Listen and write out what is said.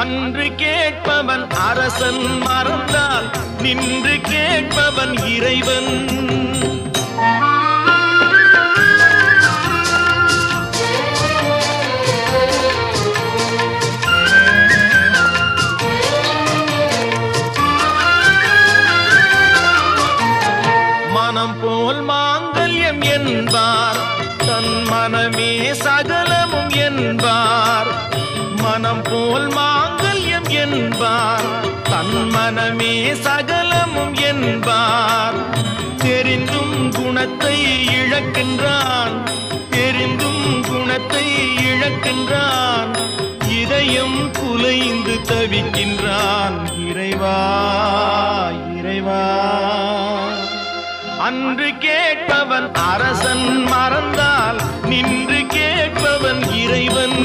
அன்று கேட்பவன் அரசன் மறந்தால் நின்று கேட்பவன் இறைவன். மனம் போல் மாங்கல்யம் என்பார், தன் மனமே சகலமும் என்பார். மனம் போல் மாங்கல்யம் என்பார், தன் மனமே சகலமும் என்பார். தெரிந்தும் குணத்தை இழக்கின்றான், தெரிந்தும் குணத்தை இழக்கின்றான். இதயம் குலைந்து தவிக்கின்றான். இறைவா இறைவா, அன்று கேட்பவன் அரசன் மறந்தால் நின்று கேட்பவன் இறைவன்.